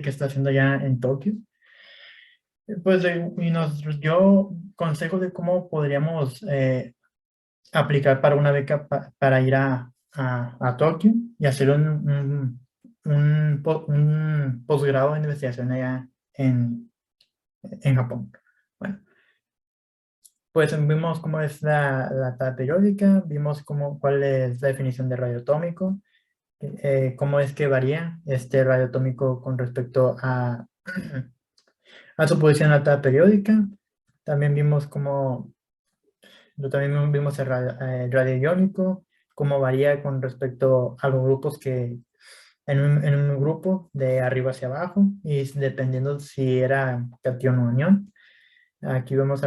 que está haciendo ya en Tokio. Pues y nos dio consejos de cómo podríamos aplicar para una beca para ir a Tokio y hacer un posgrado de investigación allá en Japón. Bueno, pues vimos cómo es la tabla periódica, vimos cuál es la definición de radio atómico, cómo es que varía este radio atómico con respecto a su posición en la tabla periódica. También vimos también vimos el radio iónico, cómo varía con respecto a los grupos que en un grupo de arriba hacia abajo y dependiendo si era cation o anión. Aquí vemos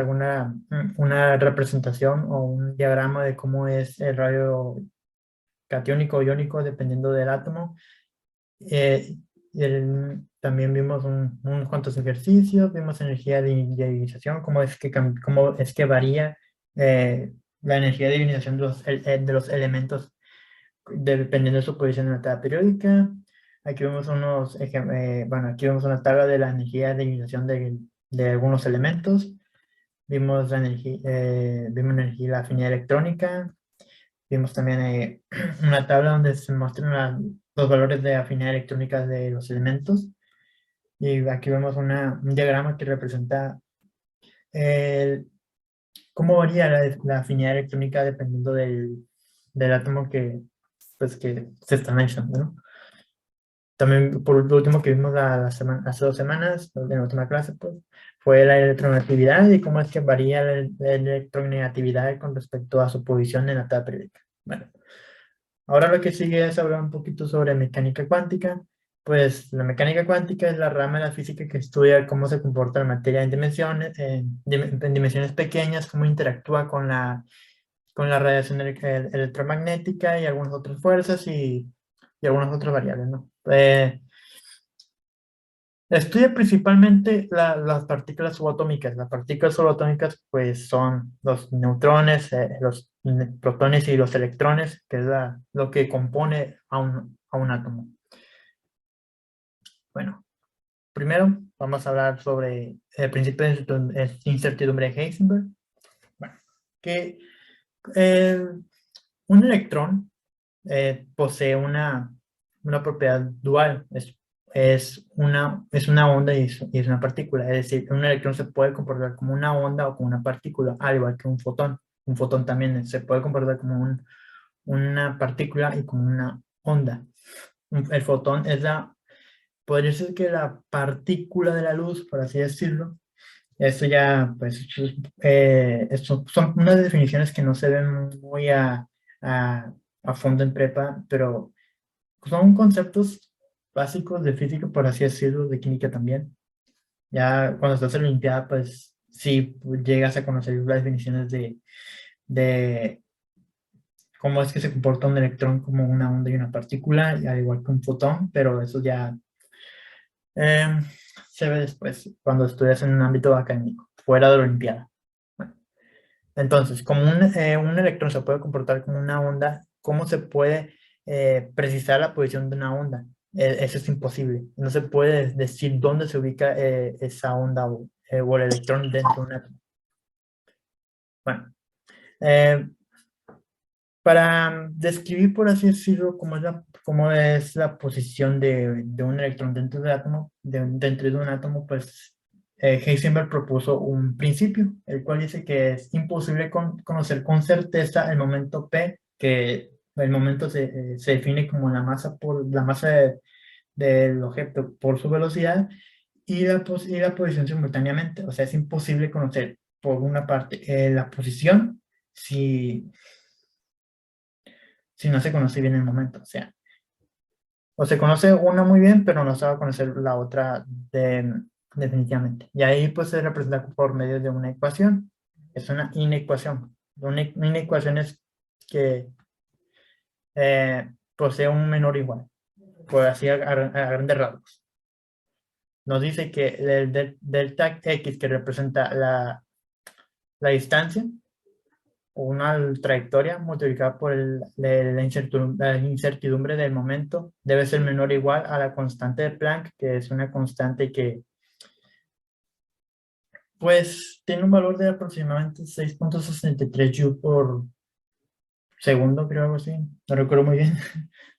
una representación o un diagrama de cómo es el radio catiónico o iónico dependiendo del átomo. También vimos unos cuantos ejercicios, vimos energía de ionización, cómo es que varía la energía de ionización de los elementos dependiendo de su posición en la tabla periódica. Aquí vemos aquí vemos una tabla de la energía de ionización de algunos elementos. Vimos la afinidad electrónica. Vimos también una tabla donde se muestran los valores de afinidad electrónica de los elementos. Y aquí vemos un diagrama que representa cómo varía la afinidad electrónica dependiendo del átomo que se está analizando, ¿no? También, por último, que vimos hace 2 semanas, en la última clase, pues, fue la electronegatividad y cómo es que varía la electronegatividad con respecto a su posición en la tabla periódica. Bueno, ahora lo que sigue es hablar un poquito sobre mecánica cuántica. Pues la mecánica cuántica es la rama de la física que estudia cómo se comporta la materia en dimensiones pequeñas, cómo interactúa con la radiación electromagnética y algunas otras fuerzas y algunas otras variables, ¿no? Estudia principalmente las partículas subatómicas. Las partículas subatómicas pues son los neutrones, los protones y los electrones, que es lo que compone a un átomo. Bueno, primero vamos a hablar sobre el principio de incertidumbre de Heisenberg. Bueno, que un electrón posee una propiedad dual. Es una onda y es una partícula. Es decir, un electrón se puede comportar como una onda o como una partícula, al igual que un fotón. Un fotón también se puede comportar como una partícula y como una onda. El fotón podría ser que la partícula de la luz, por así decirlo. Esto ya, pues, son unas definiciones que no se ven muy a fondo en prepa, pero son conceptos básicos de física, por así decirlo, de química también. Ya cuando estás en la Olimpiada, pues sí llegas a conocer las definiciones de cómo es que se comporta un electrón como una onda y una partícula, al igual que un fotón, pero eso ya eh, se ve después, cuando estudias en un ámbito académico, fuera de la Olimpiada. Bueno, entonces, como un electrón se puede comportar como una onda, ¿cómo se puede precisar la posición de una onda? Eso es imposible. No se puede decir dónde se ubica esa onda o el electrón dentro de un átomo. Bueno, eh, para describir, por así decirlo, cómo es la posición de un electrón dentro del átomo, dentro de un átomo, pues Heisenberg propuso un principio, el cual dice que es imposible conocer con certeza el momento P, que el momento se define como la masa del objeto por su velocidad y la posición simultáneamente. O sea, es imposible conocer, por una parte, la posición si no se conoce bien el momento. O se conoce una muy bien, pero no se va a conocer la otra definitivamente. Y ahí pues se representa por medio de una ecuación. Es una inecuación. Una ecuación es que posee un menor igual, por así a grandes rasgos. Nos dice que el delta x, que representa la distancia, una trayectoria multiplicada por la incertidumbre del momento debe ser menor o igual a la constante de Planck, que es una constante que pues tiene un valor de aproximadamente 6.63 Joule por segundo, creo, algo así. No recuerdo muy bien.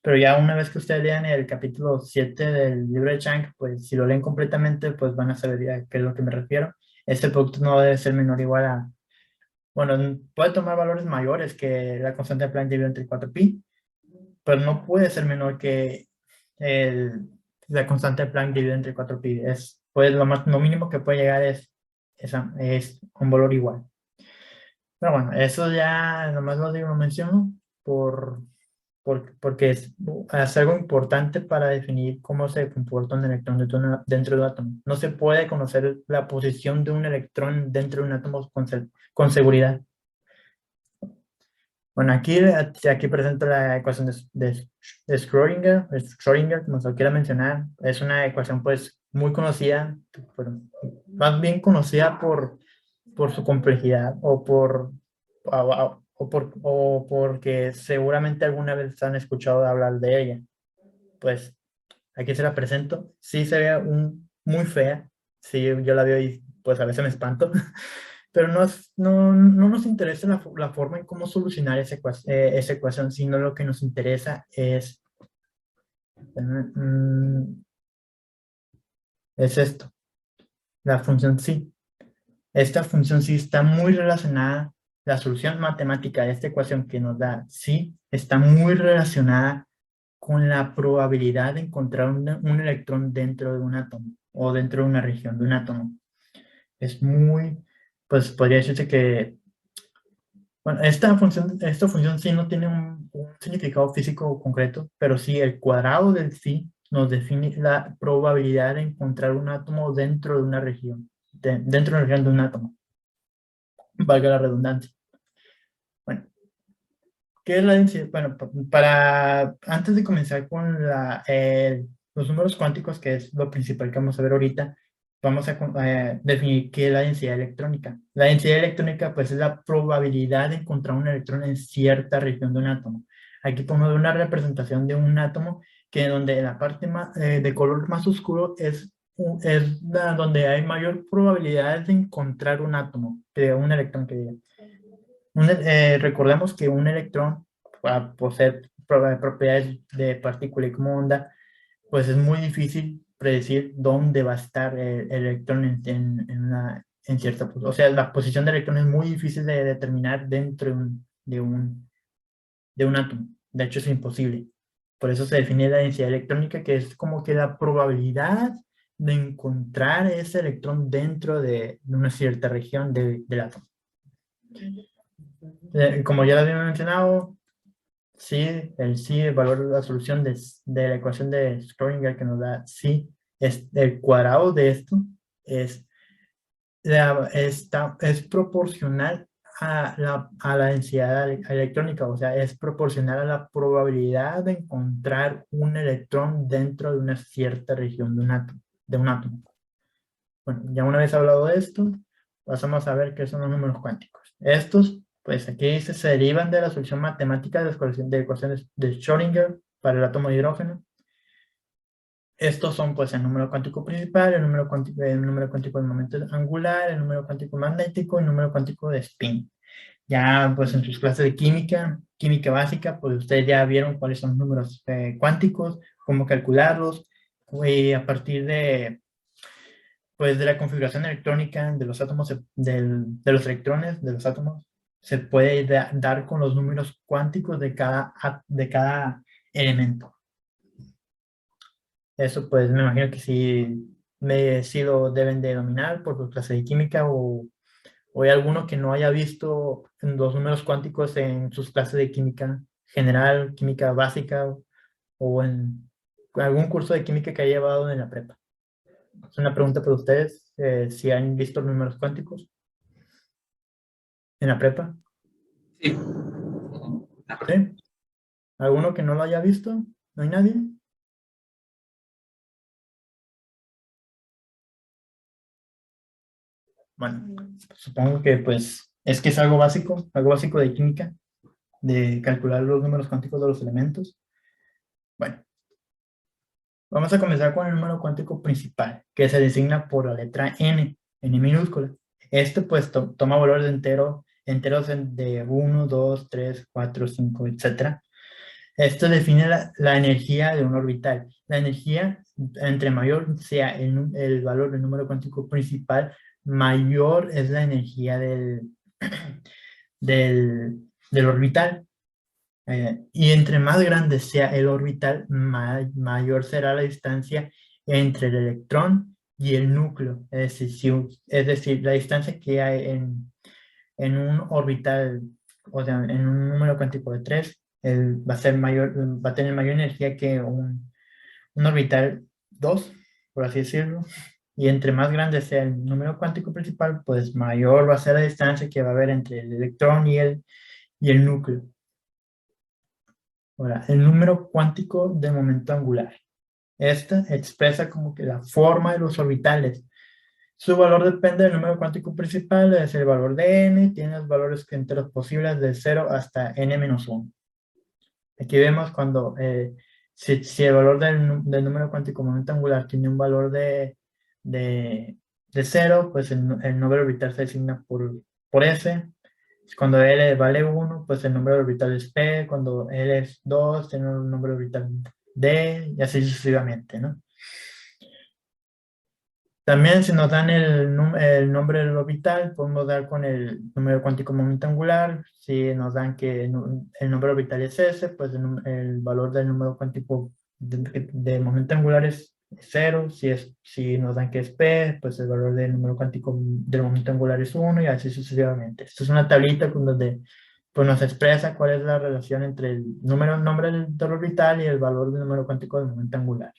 Pero ya una vez que ustedes lean el capítulo 7 del libro de Chang, pues si lo leen completamente, pues van a saber ya qué es lo que me refiero. Este producto no debe ser menor o igual a, bueno, puede tomar valores mayores que la constante de Planck dividido entre 4pi, pero no puede ser menor que la constante de Planck dividido entre 4pi. Pues lo mínimo que puede llegar es un valor igual. Pero bueno, eso ya nomás lo menciono por, porque es algo importante para definir cómo se comporta un electrón dentro de un átomo. No se puede conocer la posición de un electrón dentro de un átomo con seguridad. Bueno, aquí presento la ecuación de Schrödinger, como se lo quiera mencionar. Es una ecuación pues muy conocida, pero más bien conocida por su complejidad o porque seguramente alguna vez han escuchado hablar de ella. Pues aquí se la presento. Sí se ve muy fea. Sí, yo la veo y pues a veces me espanto. Pero no nos interesa la forma en cómo solucionar esa ecuación, sino lo que nos interesa mm, es esto, la función sí. Esta función sí está muy relacionada, la solución matemática de esta ecuación que nos da sí está muy relacionada con la probabilidad de encontrar un electrón dentro de un átomo o dentro de una región de un átomo. Es muy, pues podría decirse que, bueno, esta función sí no tiene un significado físico concreto, pero sí el cuadrado del sí nos define la probabilidad de encontrar un átomo dentro de una región, dentro de una región de un átomo, valga la redundancia. Bueno, ¿qué es la densidad? Bueno, antes de comenzar con los números cuánticos, que es lo principal que vamos a ver ahorita, vamos a definir qué es la densidad electrónica. La densidad electrónica, pues, es la probabilidad de encontrar un electrón en cierta región de un átomo. Aquí podemos ver una representación de un átomo que donde la parte de color más oscuro donde hay mayor probabilidad de encontrar un átomo, un electrón que diga. Recordemos que un electrón, para poseer propiedades de partícula y como onda, pues es muy difícil predecir dónde va a estar el electrón en cierta posición. O sea, la posición del electrón es muy difícil de determinar dentro de un átomo. De hecho, es imposible. Por eso se define la densidad electrónica, que es como que la probabilidad de encontrar ese electrón dentro de una cierta región del átomo. Como ya lo habíamos mencionado, sí, el valor de la solución de la ecuación de Schrödinger que nos da sí, es el cuadrado de esto es, es proporcional a la densidad electrónica, o sea, es proporcional a la probabilidad de encontrar un electrón dentro de una cierta región de un átomo. Bueno, ya una vez hablado de esto, pasamos a ver qué son los números cuánticos. Estos, pues aquí dice, se derivan de la solución matemática de ecuaciones de Schrödinger para el átomo de hidrógeno. Estos son pues el número cuántico principal, el número cuántico del momento angular, el número cuántico magnético y el número cuántico de spin. Ya pues en sus clases de química básica, pues ustedes ya vieron cuáles son los números cuánticos, cómo calcularlos, y a partir pues de la configuración electrónica de los átomos, de los electrones de los átomos, se puede dar con los números cuánticos de cada elemento. Eso pues me imagino que sí lo deben de dominar por su clase de química o hay alguno que no haya visto los números cuánticos en sus clases de química general, química básica o en algún curso de química que haya llevado en la prepa. Es una pregunta para ustedes, si han visto los números cuánticos en la prepa. Sí. ¿Sí? ¿Alguno que no lo haya visto? ¿No hay nadie? Bueno, supongo que pues Es que es algo básico de química, de calcular los números cuánticos de los elementos. Bueno, vamos a comenzar con el número cuántico principal, que se designa por la letra n, n minúscula. Este pues toma valores de enteros de 1, 2, 3, 4, 5, etc. Esto define la energía de un orbital. La energía, entre mayor sea el valor del número cuántico principal, mayor es la energía del orbital. Y entre más grande sea el orbital, mayor será la distancia entre el electrón y el núcleo. Es decir, la distancia que hay en un orbital, o sea, en un número cuántico de 3, va a ser mayor, va a tener mayor energía que un orbital 2, por así decirlo. Y entre más grande sea el número cuántico principal, pues mayor va a ser la distancia que va a haber entre el electrón y el núcleo. Ahora, el número cuántico de momento angular. Esta expresa como que la forma de los orbitales. Su valor depende del número cuántico principal, es el valor de n, tiene los valores enteros posibles de 0 hasta n-1. Aquí vemos cuando, si el valor del número cuántico momento angular tiene un valor de 0, pues el número orbital se designa por S. Cuando L vale 1, pues el número orbital es P. Cuando L es 2, tiene un número orbital D, y así sucesivamente, ¿no? También si nos dan el nombre del orbital, podemos dar con el número cuántico momento angular. Si nos dan que el número orbital es S, pues el valor del número cuántico de momento angular es 0. Si nos dan que es P, pues el valor del número cuántico del momento angular es 1, y así sucesivamente. Esto es una tablita donde pues, nos expresa cuál es la relación entre el nombre del orbital y el valor del número cuántico del momento angular.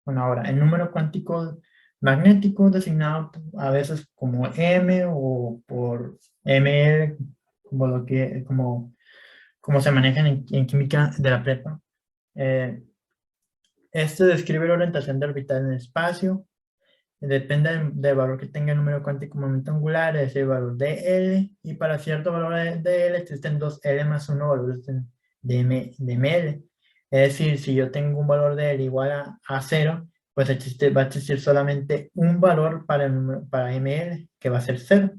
Bueno, ahora, el número cuántico magnético, designado a veces como M o por ml, como se manejan en química de la prepa. Este describe la orientación de orbital en el espacio. Depende del valor que tenga el número cuántico momento angular, es el valor de L, y para cierto valor de L existen dos L más 1 valores de ML. Es decir, si yo tengo un valor de L igual a 0, pues va a existir solamente un valor para ML, que va a ser 0.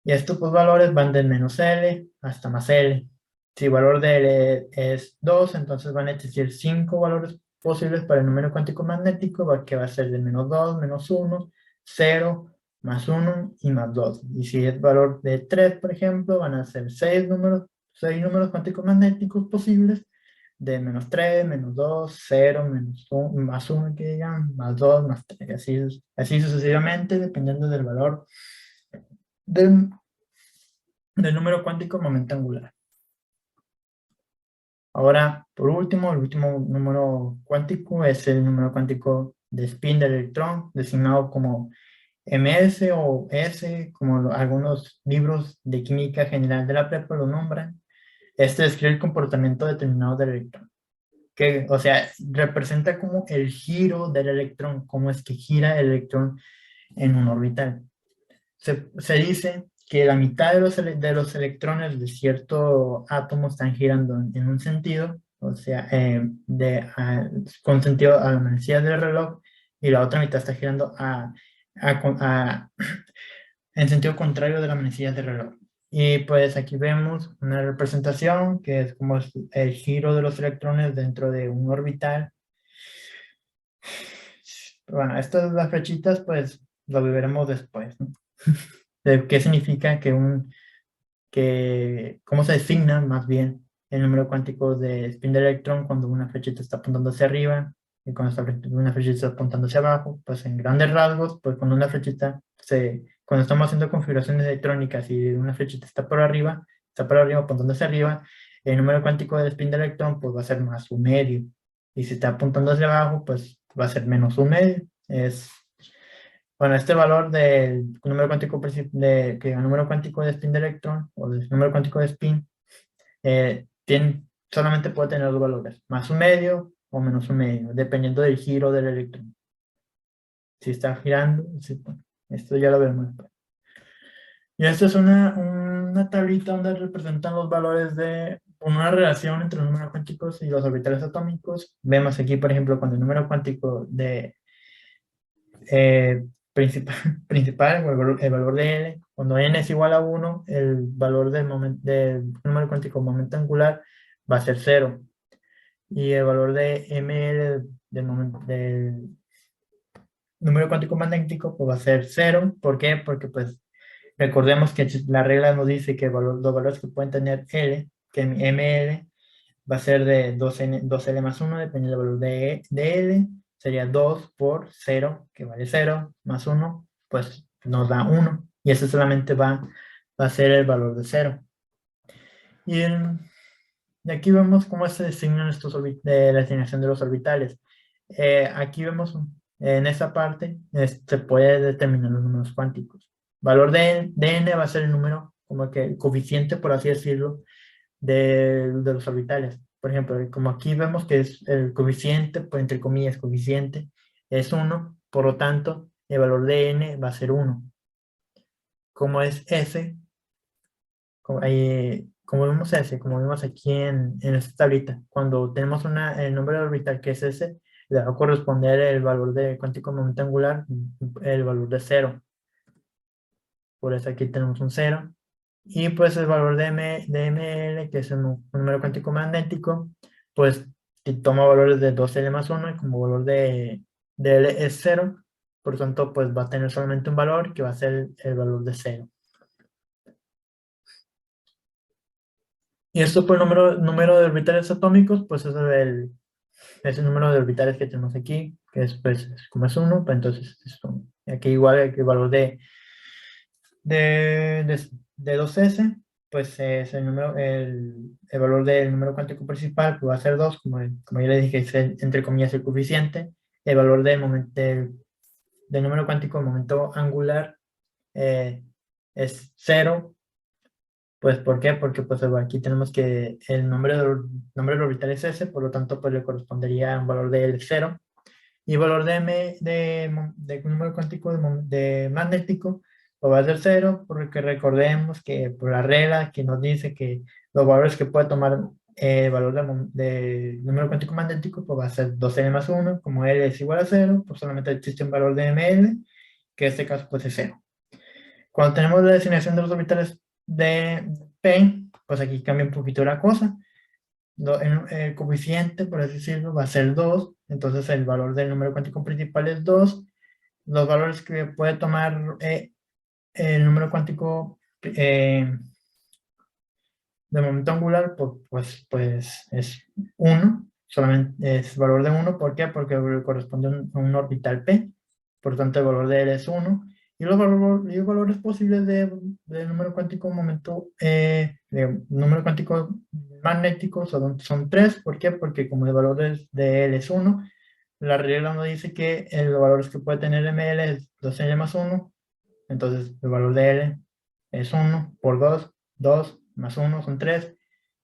Y estos dos valores van del menos L hasta más L. Si el valor de L es 2, entonces van a existir 5 valores posibles para el número cuántico magnético, que va a ser de menos 2, menos 1, 0, más 1 y más 2. Y si es valor de 3, por ejemplo, van a ser 6 números cuánticos magnéticos posibles, de menos 3, menos 2, 0, menos 1, más 1, que digan, más 2, más 3, así sucesivamente, dependiendo del valor del número cuántico momento angular. Ahora, por último, el último número cuántico es el número cuántico de spin del electrón, designado como ms o s, como algunos libros de química general de la prepa lo nombran. Este describe el comportamiento determinado del electrón, que, o sea, representa como el giro del electrón, cómo es que gira el electrón en un orbital. Se dice que la mitad de los electrones de cierto átomo están girando en un sentido, o sea, con sentido a la manecilla del reloj, y la otra mitad está girando en sentido contrario de la manecilla del reloj. Y pues aquí vemos una representación que es como el giro de los electrones dentro de un orbital. Bueno, estas las flechitas pues lo veremos después, ¿no? De qué significa cómo se designa más bien el número cuántico de spin del electrón cuando una flechita está apuntando hacia arriba y cuando una flechita está apuntando hacia abajo. Pues en grandes rasgos, pues cuando cuando estamos haciendo configuraciones electrónicas y una flechita está por arriba apuntando hacia arriba, el número cuántico del spin del electrón pues va a ser más un medio, y si está apuntando hacia abajo pues va a ser menos un medio. Bueno, este valor del número cuántico que el número cuántico de spin de electrón o del número cuántico de spin solamente puede tener dos valores, más un medio o menos un medio, dependiendo del giro del electrón. Si está girando, bueno, esto ya lo veremos después. Y esta es una tablita donde representan los valores de una relación entre los números cuánticos y los orbitales atómicos. Vemos aquí, por ejemplo, cuando el número cuántico de principal, principal o el valor de n, cuando n es igual a 1, el valor del número cuántico momento angular va a ser 0. Y el valor de ml del número cuántico magnético pues va a ser 0. ¿Por qué? Porque pues recordemos que la regla nos dice que los valores que pueden tener L, que mi ML va a ser de 2L más 1, dependiendo del valor de L, sería 2 por 0, que vale 0, más 1, pues nos da 1. Y eso solamente va a ser el valor de 0. Y de aquí vemos cómo se designan de la designación de los orbitales. Aquí vemos en esta parte se puede determinar los números cuánticos. Valor de n va a ser el número, como que el coeficiente, por así decirlo, de los orbitales. Por ejemplo, como aquí vemos que es el coeficiente, pues entre comillas, coeficiente, es 1, por lo tanto, el valor de n va a ser 1. Como es s, como vemos S, como vemos aquí en esta tablita, cuando tenemos el número de orbital que es S, le va a corresponder el valor de cuántico momento angular, el valor de 0. Por eso aquí tenemos un 0. Y pues el valor de ML, que es un número cuántico magnético, pues toma valores de 2L más 1 y como valor de L es 0, por lo tanto pues va a tener solamente un valor que va a ser el valor de 0. Y esto por el número de orbitales atómicos, pues es el número de orbitales que tenemos aquí, que es, pues, como es 1, pues entonces es 1. Aquí igual el valor de 2S, pues es el valor del número cuántico principal, que va a ser 2, como ya le dije, es entre comillas el coeficiente. El valor del número cuántico del momento angular es 0. Pues, ¿por qué? Porque pues aquí tenemos que el nombre del orbital es S, por lo tanto pues le correspondería a un valor de L 0. Y el valor de número cuántico de magnético pues va a ser 0, porque recordemos que por la regla que nos dice que los valores que puede tomar el valor de número cuántico magnético pues va a ser 2L más 1, como L es igual a 0, pues solamente existe un valor de ML, que en este caso pues es 0. Cuando tenemos la designación de los orbitales de P, pues aquí cambia un poquito la cosa. El coeficiente, por así decirlo, va a ser 2. Entonces el valor del número cuántico principal es 2. Los valores que puede tomar el número cuántico de momento angular, pues es 1. Solamente es valor de 1. ¿Por qué? Porque corresponde a un orbital P. Por tanto, el valor de él es 1. Y los valores posibles del número cuántico número cuántico magnético son 3. ¿Por qué? Porque como el valor de él es 1, la regla nos dice que los valores que puede tener ML es 2L más 1. Entonces el valor de L es 1 por 2, 2 más 1 son 3.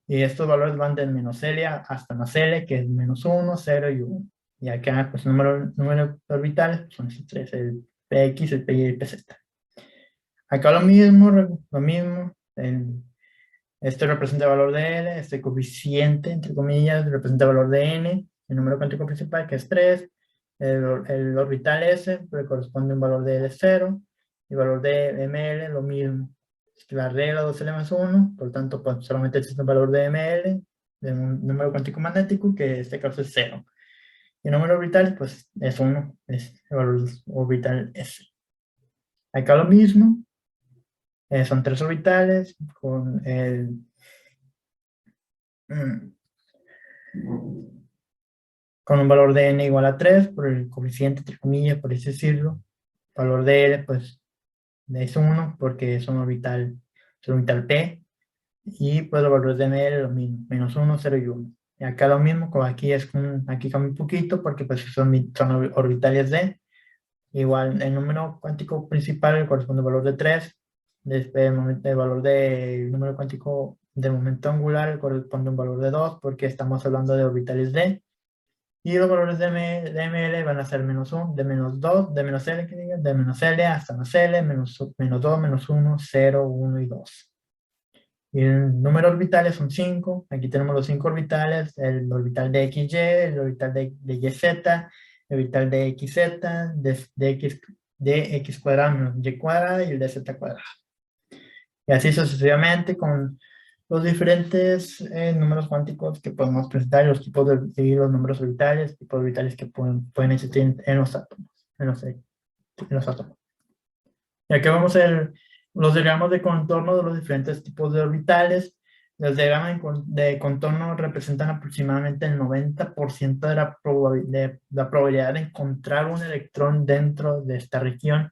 Y estos valores van del menos L hasta más L, que es menos 1, 0 y 1. Y acá, pues, número orbitales son estos tres, el PX, el PY y el PZ. Acá lo mismo. Este representa el valor de L, este coeficiente, entre comillas, representa el valor de N, el número cuántico principal, que es 3. El orbital S, le corresponde un valor de L 0, y el valor de ML, lo mismo. La regla 2L más 1, por lo tanto, pues, solamente existe un valor de ML, de un número cuántico magnético, que en este caso es 0. Y el número orbital, pues, es 1, es el valor orbital S. Acá lo mismo, son 3 orbitales con mm, con un valor de n igual a 3, por el coeficiente, entre comillas, por así decirlo. Valor de L, pues, es 1, porque es un orbital P. Y pues los valores de ML lo mismo, menos 1, 0 y 1. Y acá lo mismo, como aquí cambia un poquito, porque pues son orbitales D. Igual, el número cuántico principal corresponde al valor de 3. Después, el valor del número cuántico de momento angular corresponde a un valor de 2, porque estamos hablando de orbitales D. Y los valores de ML van a ser menos 1, de menos 2, de menos L, de menos L hasta más L, menos 2, menos 1, 0, 1 y 2. Y el número orbitales son 5. Aquí tenemos los 5 orbitales, el orbital de XY, el orbital de YZ, el orbital de XZ, de X cuadrado menos Y cuadrado y el de Z cuadrado. Y así sucesivamente con los diferentes números cuánticos que podemos presentar, los tipos de los números orbitales, tipos orbitales que pueden existir en los átomos, en los átomos. Y aquí vemos los diagramas de contorno de los diferentes tipos de orbitales. Los diagramas de contorno representan aproximadamente el 90% de la probabilidad de encontrar un electrón dentro de esta región.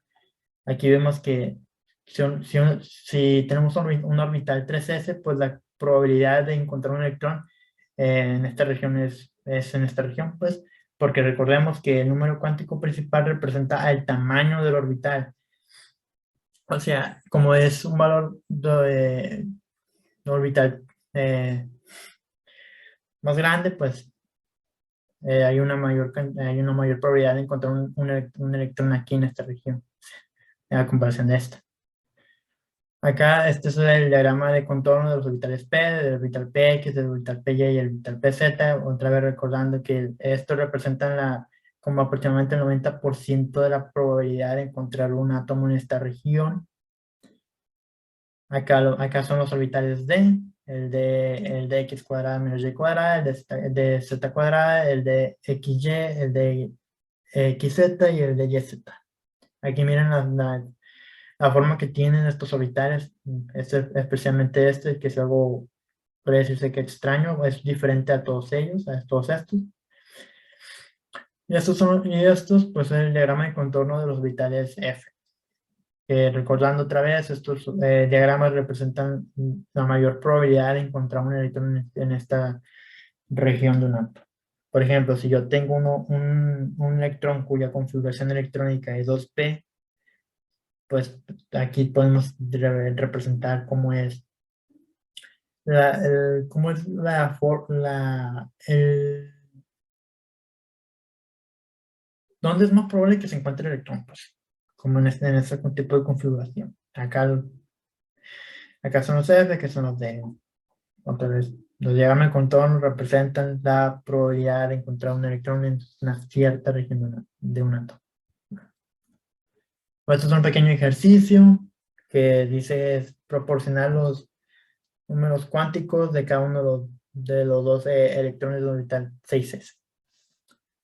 Aquí vemos que si tenemos un orbital 3s, pues la probabilidad de encontrar un electrón en esta región es en esta región, pues, porque recordemos que el número cuántico principal representa el tamaño del orbital. O sea, como es un valor de orbital más grande, pues hay una mayor probabilidad de encontrar un electrón aquí en esta región, a comparación de esta. Acá este es el diagrama de contorno de los orbitales P, del orbital PX, del orbital PY y el orbital PZ. Otra vez recordando que esto representa como aproximadamente el 90% de la probabilidad de encontrar un átomo en esta región. Acá son los orbitales D, el de X cuadrada menos Y cuadrada, el de Z cuadrada, el de XY, el de XZ y el de YZ. Aquí miren la forma que tienen estos orbitales, especialmente este, que es algo, puede decirse que extraño, es diferente a todos ellos, a todos estos. Y estos, pues, es el diagrama de contorno de los orbitales F. Recordando otra vez, estos diagramas representan la mayor probabilidad de encontrar un electrón en esta región de un átomo. Por ejemplo, si yo tengo un electrón cuya configuración electrónica es 2p, pues aquí podemos representar cómo es ¿dónde es más probable que se encuentre el electrón? Pues, como en este tipo de configuración. Acá son los F, que son los D. Otra vez, los diagramas de contorno representan la probabilidad de encontrar un electrón en una cierta región de un átomo. Esto es un pequeño ejercicio que dice proporcionar los números cuánticos de cada uno de los dos electrones de orbital 6s.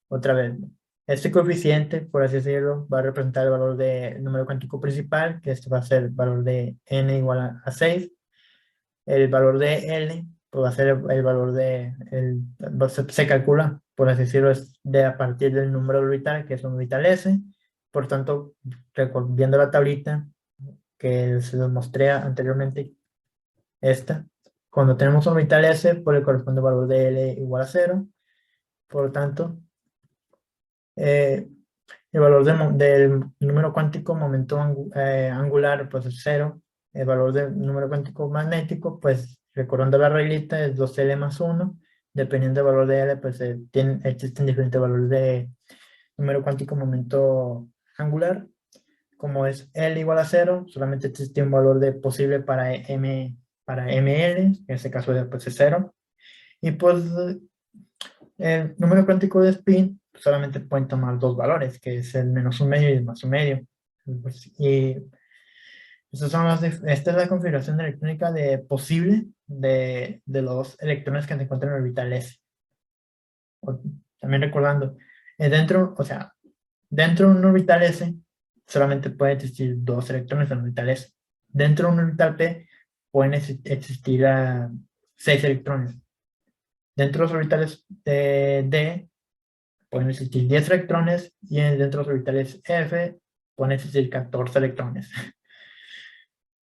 Otra vez, este coeficiente, por así decirlo, va a representar el valor del número cuántico principal, que este va a ser el valor de n igual a 6. El valor de L, pues va a ser el valor se calcula, por así decirlo, es a partir del número orbital, que es un orbital S. Por tanto, viendo la tablita que se los mostré anteriormente, cuando tenemos un orbital S, pues le corresponde el valor de L igual a 0. Por lo tanto, el valor del número cuántico momento angular, pues es 0. El valor del número cuántico magnético, pues recordando la reglita, es 2L más 1. Dependiendo del valor de L, pues existen diferentes valores de número cuántico momento angular. Como es L igual a 0, solamente existe un valor posible para ML, en este caso pues es 0. Y pues el número cuántico de spin solamente pueden tomar dos valores, que es el menos un medio y el más un medio. Y esta es la configuración electrónica posible de los electrones que se encuentran en el orbital S. También recordando, dentro de un orbital S solamente puede existir dos electrones en el orbital S. Dentro de un orbital P pueden existir 6 electrones. Dentro de los orbitales D pueden existir 10 electrones y dentro de los orbitales F pueden existir 14 electrones.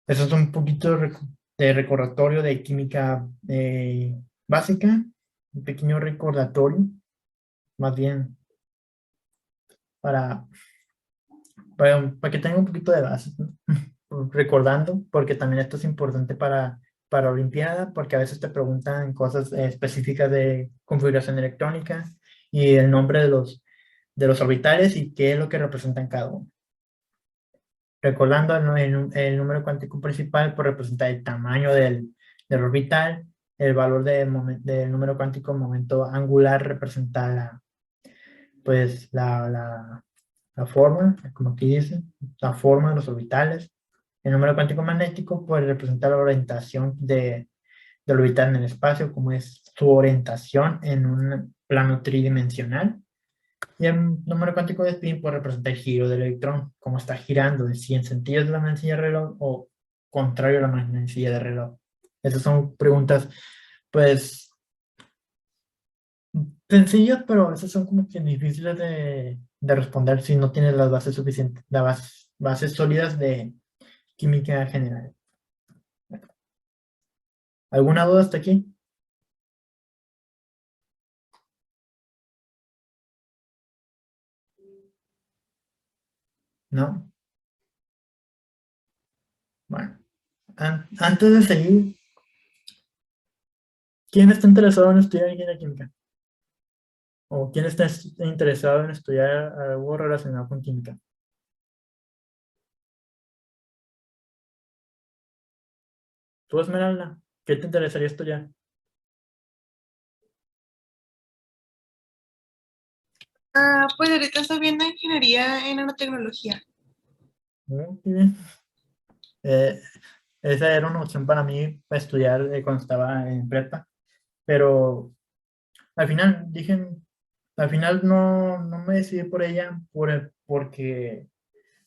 Eso es un poquito de recordatorio de química básica, un pequeño recordatorio, más bien para que tenga un poquito de base, ¿no? Recordando, porque también esto es importante para Olimpiada, porque a veces te preguntan cosas específicas de configuración electrónica y el nombre de los orbitales y qué es lo que representan cada uno. Recordando, ¿no? El número cuántico principal pues, representa el tamaño del orbital, el valor del número cuántico momento angular representa pues, la forma, como aquí dice, la forma de los orbitales. El número cuántico magnético pues, representa la orientación del orbital en el espacio, como es su orientación en un plano tridimensional. Y el número cuántico de spin pues, representa el giro del electrón, cómo está girando, si en sentido de la manecilla de reloj o contrario a la manecilla de reloj. Esas son preguntas, pues, sencillas, pero esas son como que difíciles de responder si no tienes las bases suficientes, bases sólidas de química general. ¿Alguna duda hasta aquí? ¿No? Bueno, antes de seguir, ¿quién está interesado en estudiar ingeniería química? ¿O quién está interesado en estudiar algo relacionado con química? Tú, Esmeralda, ¿qué te interesaría estudiar? Pues ahorita estoy viendo ingeniería en nanotecnología. Muy bien. Eh, esa era una opción para mí para estudiar cuando estaba en prepa, pero al final dije, al final no me decidí por ella porque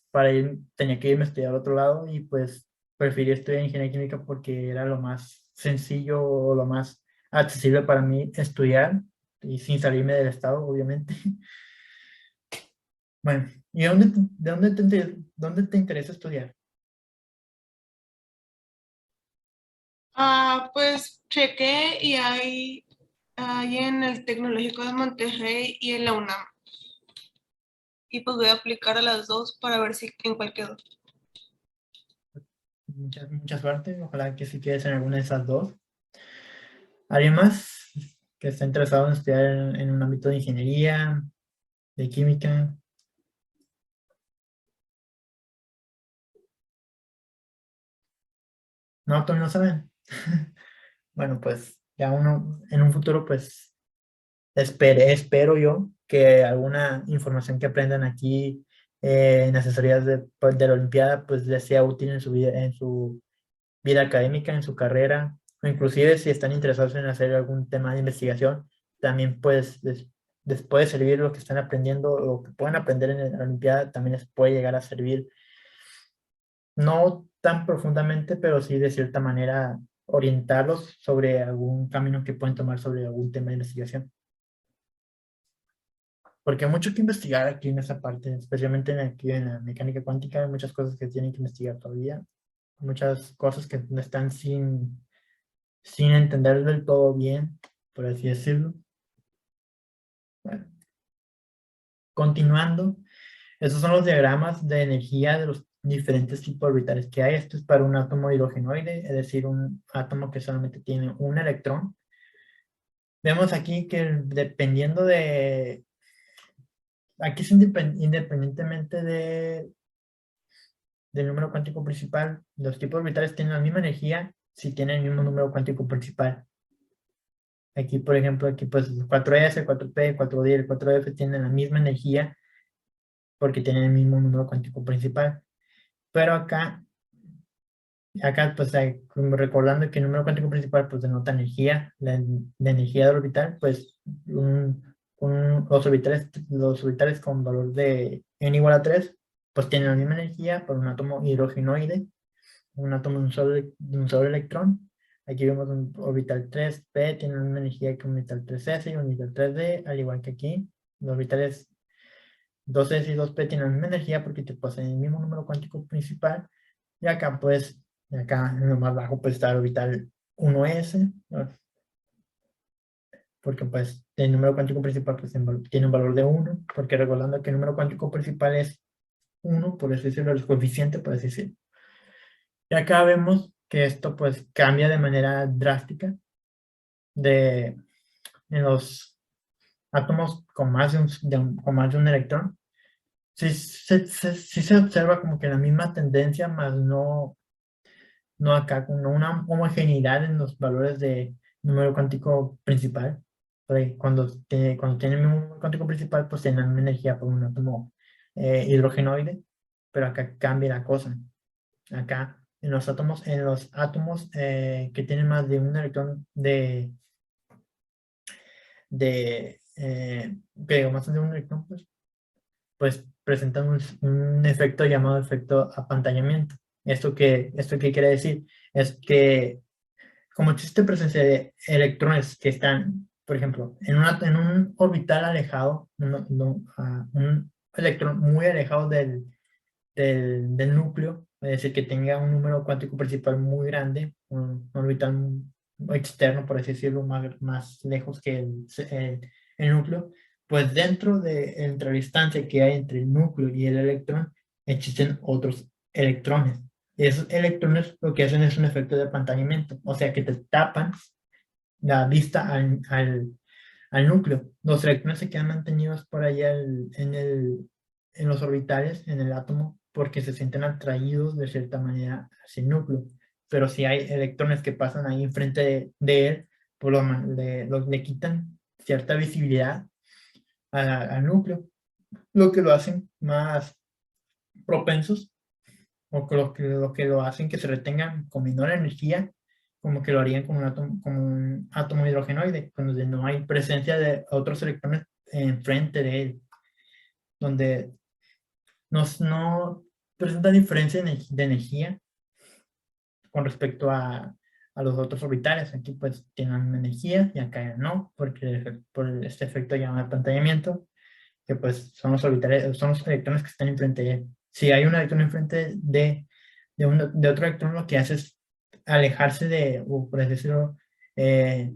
para ir tenía que irme a estudiar a otro lado y pues preferí estudiar ingeniería química porque era lo más sencillo o lo más accesible para mí estudiar y sin salirme del estado, obviamente. Bueno, ¿y dónde te interesa estudiar? Pues chequé y hay en el Tecnológico de Monterrey y en la UNAM. Y pues voy a aplicar a las dos para ver si en cuál quedo. Mucha suerte, ojalá que si quieres en alguna de esas dos. ¿Alguien más que está interesado en estudiar en un ámbito de ingeniería, de química? No, todavía no saben. Bueno, pues ya uno en un futuro, pues espero yo que alguna información que aprendan aquí en asesorías pues, de la Olimpiada, pues les sea útil en su vida académica, en su carrera, o inclusive si están interesados en hacer algún tema de investigación, también pues les puede servir lo que están aprendiendo, lo que puedan aprender en la Olimpiada, también les puede llegar a servir, no tan profundamente, pero sí de cierta manera orientarlos sobre algún camino que pueden tomar sobre algún tema de investigación. Porque hay mucho que investigar aquí en esa parte, especialmente aquí en la mecánica cuántica, hay muchas cosas que tienen que investigar todavía, muchas cosas que están sin entender del todo bien, por así decirlo. Bueno, continuando, esos son los diagramas de energía de los diferentes tipos orbitales que hay. Esto es para un átomo hidrogenoide, es decir, un átomo que solamente tiene un electrón. Vemos aquí que dependiendo aquí es independientemente del número cuántico principal, los tipos orbitales tienen la misma energía si tienen el mismo número cuántico principal. Aquí, por ejemplo, aquí pues 4s, 4p, 4d y el 4f tienen la misma energía porque tienen el mismo número cuántico principal. Pero acá pues como recordando que el número cuántico principal pues denota energía, la energía del orbital, pues los orbitales con valor de n igual a 3 pues tienen la misma energía por un átomo hidrogenoide, un átomo de un solo electrón. Aquí vemos un orbital 3p, tiene la misma energía que un orbital 3s y un orbital 3d, al igual que aquí. Los orbitales 2s y 2p tienen la misma energía porque te poseen el mismo número cuántico principal. Y acá, pues, acá en lo más bajo, pues está el orbital 1s, ¿no? Porque, pues, el número cuántico principal pues, tiene un valor de 1, porque recordando que el número cuántico principal es 1, por así decirlo, el coeficiente, por así decirlo. Y acá vemos que esto, pues, cambia de manera drástica en los átomos con más de un electrón. sí se observa como que la misma tendencia, más no acá, no una homogeneidad en los valores de número cuántico principal. Porque cuando tiene el mismo número cuántico principal, pues tiene la misma energía por un átomo hidrogenoide, pero acá cambia la cosa. Acá, en los átomos que tienen más de un electrón que más de un electrón, pues presentan un efecto llamado efecto apantallamiento. ¿Esto qué quiere decir? Es que como existe presencia de electrones que están, por ejemplo, en un orbital alejado, un electrón muy alejado del núcleo, es decir, que tenga un número cuántico principal muy grande, un orbital externo, por así decirlo, más lejos que el núcleo, pues entre la distancia que hay entre el núcleo y el electrón, existen otros electrones. Y esos electrones lo que hacen es un efecto de apantallamiento, o sea que te tapan la vista al núcleo. Los electrones se quedan mantenidos por allá en los orbitales, en el átomo, porque se sienten atraídos de cierta manera hacia el núcleo. Pero si hay electrones que pasan ahí enfrente de él, pues le quitan cierta visibilidad al núcleo, lo que lo hacen más propensos o que lo que lo hacen que se retengan con menor energía, como que lo harían como un átomo hidrogenoide, donde no hay presencia de otros electrones enfrente de él, donde no presenta diferencia de energía con respecto a los otros orbitales. Aquí pues tienen energía y acá ya no, porque por este efecto llamado apantallamiento, que pues son los orbitales, son los electrones que están enfrente de él. Si hay un electrón enfrente de otro electrón, lo que hace es alejarse o por así decirlo, se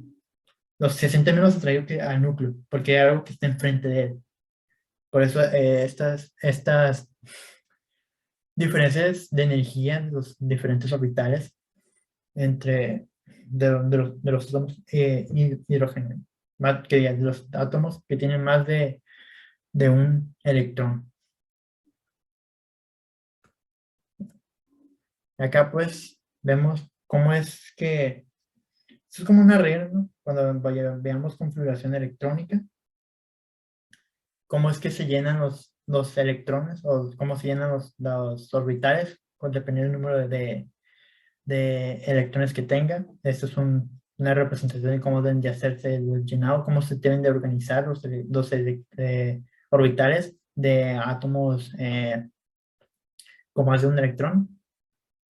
siente menos atraído al núcleo, porque hay algo que está enfrente de él. Por eso estas diferencias de energía en los diferentes orbitales entre de los átomos hidrógeno, de los átomos que tienen más de un electrón. Acá pues vemos cómo es que, esto es como una regla, ¿no? Cuando veamos configuración electrónica, cómo es que se llenan los electrones o cómo se llenan los orbitales, dependiendo del número de electrones que tenga. Esto es una representación de cómo deben de hacerse el llenado, cómo se deben de organizar los orbitales de átomos con más de un electrón.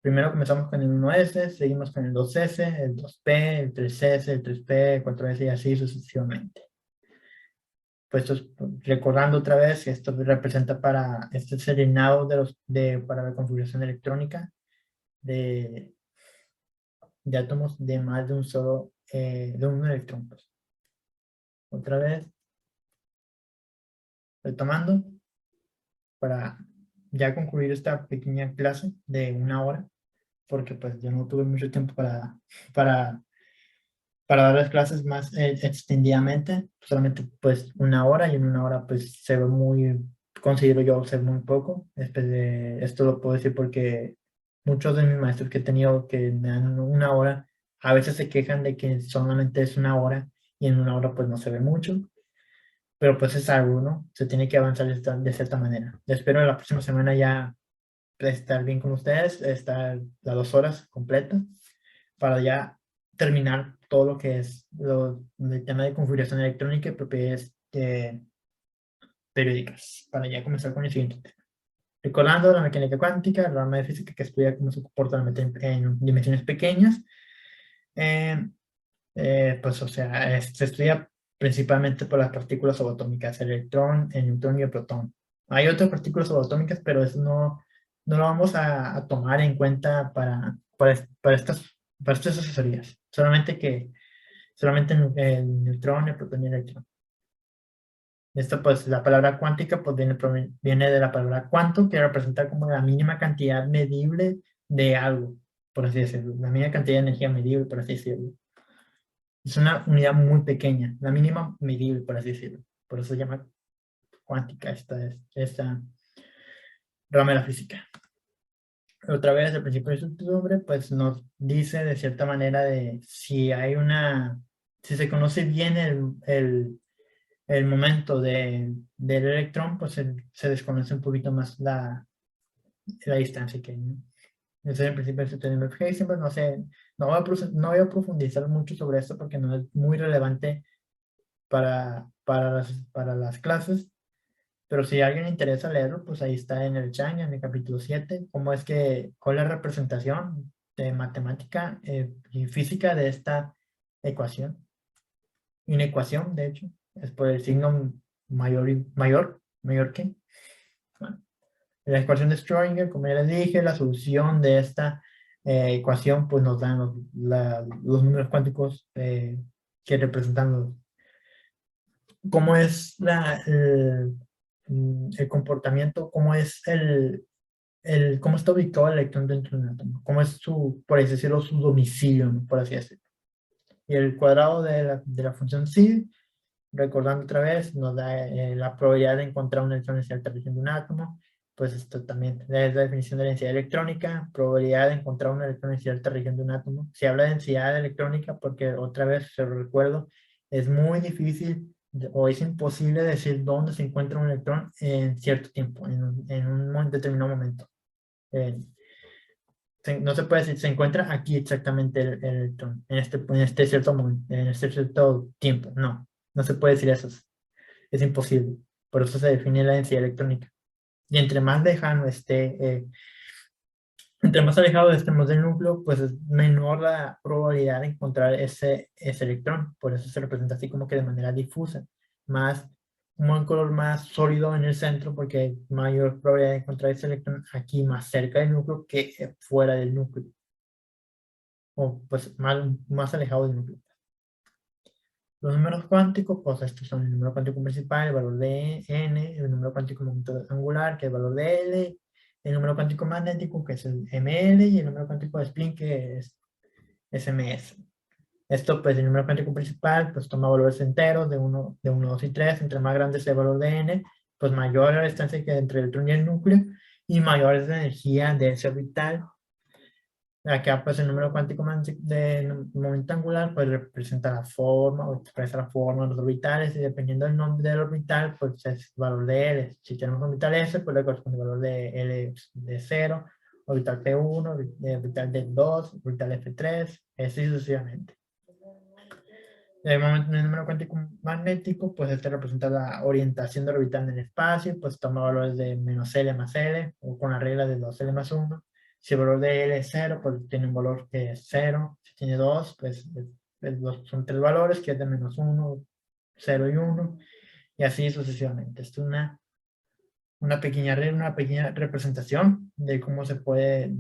Primero comenzamos con el 1s, seguimos con el 2s, el 2p, el 3s, el 3p, el 4s y así sucesivamente. Pues recordando otra vez, esto representa este es el llenado para la configuración electrónica de átomos de más de de un electrón. Pues. Otra vez, retomando, para ya concluir esta pequeña clase de 1 hora, porque pues yo no tuve mucho tiempo para, para dar las clases más extendidamente, solamente pues 1 hora, y en 1 hora pues se ve considero yo ser muy poco. Esto lo puedo decir porque muchos de mis maestros que he tenido que me dan 1 hora, a veces se quejan de que solamente es 1 hora y en 1 hora pues no se ve mucho, pero pues es algo, ¿no? Se tiene que avanzar de cierta manera. Espero la próxima semana ya estar bien con ustedes, estar las 2 horas completas para ya terminar todo lo que es el tema de configuración electrónica y propiedades periódicas, para ya comenzar con el siguiente tema. Recordando la mecánica cuántica, la rama de física que estudia cómo se comporta la materia en dimensiones pequeñas, pues o sea, se estudia principalmente por las partículas subatómicas, el electrón, el neutrón y el protón. Hay otras partículas subatómicas, pero eso no lo vamos a tomar en cuenta para estas asesorías. Solamente el neutrón, el protón y el electrón. Esto pues la palabra cuántica pues viene de la palabra cuánto, que representa como la mínima cantidad medible de algo, por así decirlo. La mínima cantidad de energía medible, por así decirlo. Es una unidad muy pequeña, la mínima medible, por así decirlo. Por eso se llama cuántica esta rama de la física. Otra vez, el principio de incertidumbre, pues nos dice de cierta manera de si hay si se conoce bien el momento del electrón, pues se desconoce un poquito más la distancia que hay, ¿no? Ese es el principio de incertidumbre. Heisenberg, no sé, no voy a profundizar mucho sobre esto porque no es muy relevante para las clases, pero si a alguien le interesa leerlo, pues ahí está en el chat, en el capítulo 7, cuál es la representación de matemática y física de esta ecuación. Una ecuación, de hecho, es por el signo mayor que. Bueno, la ecuación de Schrödinger, como ya les dije, la solución de esta ecuación, pues nos dan los números cuánticos que representan cómo es el comportamiento, cómo está ubicado el electrón dentro de un átomo, cómo es por así decirlo, su domicilio, ¿no? Por así decirlo. Y el cuadrado de la función psi, recordando otra vez, nos da la probabilidad de encontrar un electrón en cierta región de un átomo. Pues esto también es la definición de la densidad electrónica, probabilidad de encontrar un electrón en cierta región de un átomo. Se habla de densidad electrónica porque, otra vez, se lo recuerdo, es muy difícil o es imposible decir dónde se encuentra un electrón en cierto tiempo, en un determinado momento. No se puede decir, se encuentra aquí exactamente el electrón, en este cierto momento, en este cierto tiempo. No se puede decir eso. Es imposible. Por eso se define la densidad electrónica. Y entre más lejano entre más alejado estemos del núcleo, pues es menor la probabilidad de encontrar ese electrón. Por eso se representa así como que de manera difusa. Un color más sólido en el centro, porque hay mayor probabilidad de encontrar ese electrón aquí más cerca del núcleo que fuera del núcleo. O pues más alejado del núcleo. Los números cuánticos, pues estos son el número cuántico principal, el valor de n, el número cuántico momento angular, que es el valor de L, el número cuántico magnético, que es el ml, y el número cuántico de spin, que es ms. Esto, pues, el número cuántico principal, pues, toma valores enteros de 1, 2 y 3. Entre más grande sea el valor de n, pues, mayor la distancia que hay entre el electrón y el núcleo, y mayor es la energía de ese orbital. Acá, pues, el número cuántico de momento angular, pues, representa la forma, o expresa la forma de los orbitales, y dependiendo del nombre del orbital, pues, es el valor de L. Si tenemos orbital S, pues, le corresponde el valor de L de 0, orbital P1, orbital D2, orbital F3, así sucesivamente. El número cuántico magnético, pues este representa la orientación del orbital en el espacio, pues toma valores de menos L más L, o con la regla de 2L más 1. Si el valor de L es 0, pues tiene un valor que es 0. Si tiene 2, pues son 3 valores, que es de menos 1, 0 y 1, y así sucesivamente. Esto es una pequeña representación de cómo se puede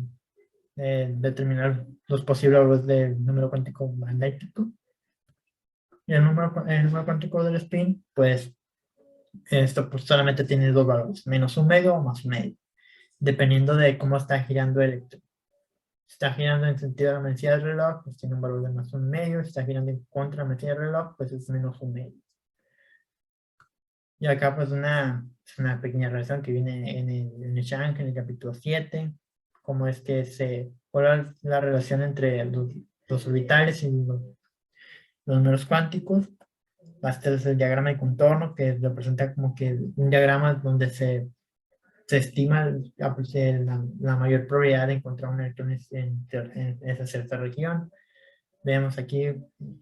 determinar los posibles valores del número cuántico magnético. Y el número cuántico del spin, pues esto pues solamente tiene dos valores, menos un medio o más un medio, dependiendo de cómo está girando el electrón. Si está girando en sentido de la manecilla del reloj, pues tiene un valor de más un medio. Si está girando en contra de la manecilla del reloj, pues es menos un medio. Y acá pues una pequeña relación que viene en el Shank, en el capítulo 7, cómo es que cuál es la relación entre los orbitales y los números cuánticos. Este es el diagrama de contorno, que representa como que un diagrama donde se estima la mayor probabilidad de encontrar un electrón en esa cierta región. Vemos aquí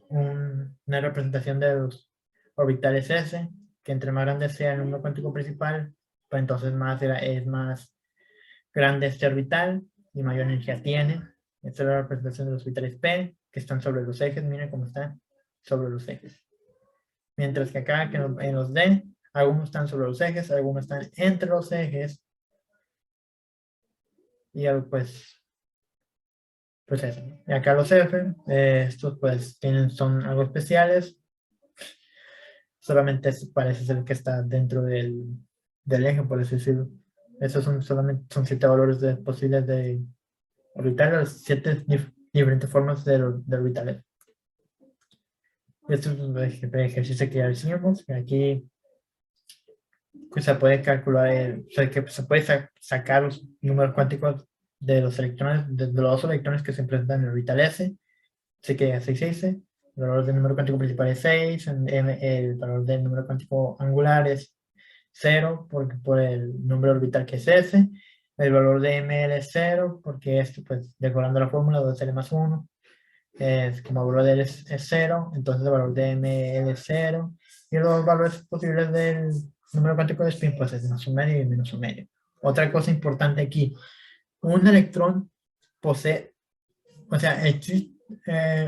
una representación de los orbitales S, que entre más grande sea el número cuántico principal, pues entonces es más grande este orbital y mayor energía tiene. Esta es la representación de los orbitales P, que están sobre los ejes. Miren cómo están sobre los ejes. Mientras que acá, en los D, algunos están sobre los ejes, algunos están entre los ejes. Y pues eso. Y acá los F, estos pues son algo especiales. Solamente parece ser que está dentro del eje, por así decirlo. Esos son 7 valores posibles de orbitales, 7 diferentes formas de orbitales. Esto es un ejercicio que ya hicimos. Aquí pues se puede calcular, o sea, que se puede sacar los números cuánticos de los electrones, de los dos electrones que se presentan en el orbital S, se queda 6S, el valor del número cuántico principal es 6, el valor del número cuántico angular es 0 por el número orbital que es S, el valor de ML es 0 porque esto, pues, decorando la fórmula, 2L más 1, como el valor de L es 0, entonces el valor de ML es 0, y los valores posibles del número cuántico de spin, pues, es más un medio y menos un medio. Otra cosa importante aquí, un electrón posee, o sea,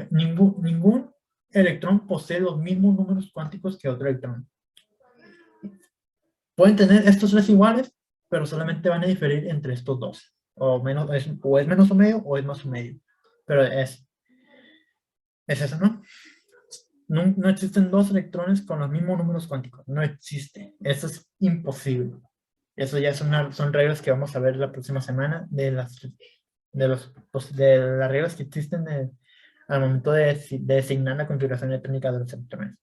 ningún electrón posee los mismos números cuánticos que otro electrón. Pueden tener estos tres iguales, pero solamente van a diferir entre estos dos. O es menos un medio o es más un medio. Pero es eso, ¿no? No existen dos electrones con los mismos números cuánticos. No existe. Eso es imposible. Eso ya son reglas que vamos a ver la próxima semana de las reglas que existen al momento de designar la configuración electrónica de los electrones.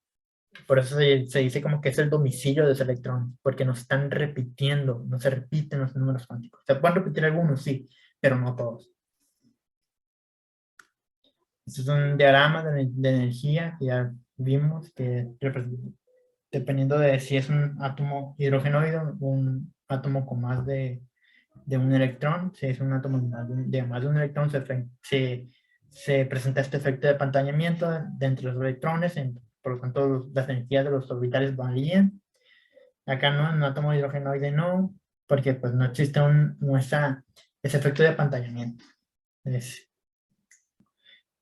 Por eso se dice como que es el domicilio de ese electrón, porque no están repitiendo, no se repiten los números cuánticos. Se pueden repetir algunos, sí, pero no todos. Este es un diagrama de energía que ya vimos que dependiendo de si es un átomo hidrogenoide, un átomo con más de un electrón, si es un átomo de más de un electrón, se presenta este efecto de apantallamiento de entre los electrones, por lo tanto las energías de los orbitales varían. Acá no, en un átomo hidrogenoide no, porque pues no existe ese efecto de apantallamiento.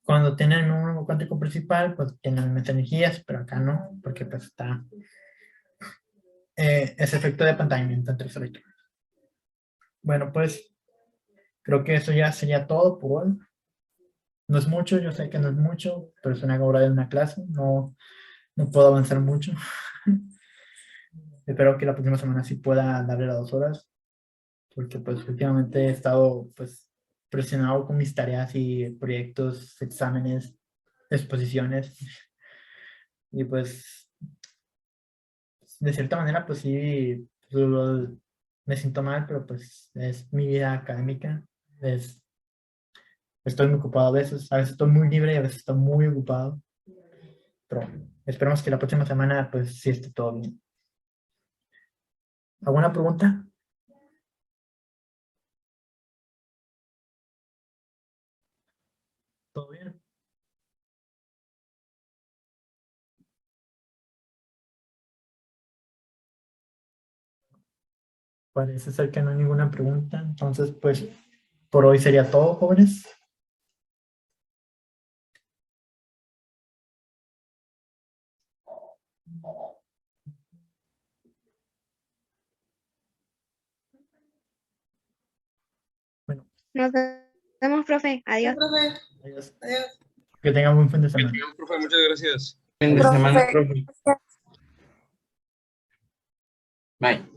Cuando tienen el número cuántico principal, pues tienen más energías, pero acá no, porque pues está ese efecto de apantallamiento entre los electrones. Bueno, pues creo que eso ya sería todo por hoy. No es mucho, yo sé que no es mucho, pero es una hora de una clase, no puedo avanzar mucho. Espero que la próxima semana sí pueda darle las 2 horas, porque pues últimamente he estado pues presionado con mis tareas y proyectos, exámenes, exposiciones, y pues de cierta manera pues sí, me siento mal, pero pues es mi vida académica, estoy muy ocupado a veces estoy muy libre y a veces estoy muy ocupado, pero esperemos que la próxima semana pues sí esté todo bien. ¿Alguna pregunta? ¿Todo bien? Parece ser que no hay ninguna pregunta, entonces pues por hoy sería todo, jóvenes. Bueno, Nos vemos, profe. Adiós. Profe, adiós. adiós. Que tengan un buen fin de semana. Profe, muchas gracias. Fin de semana, Profe. profe. Bye.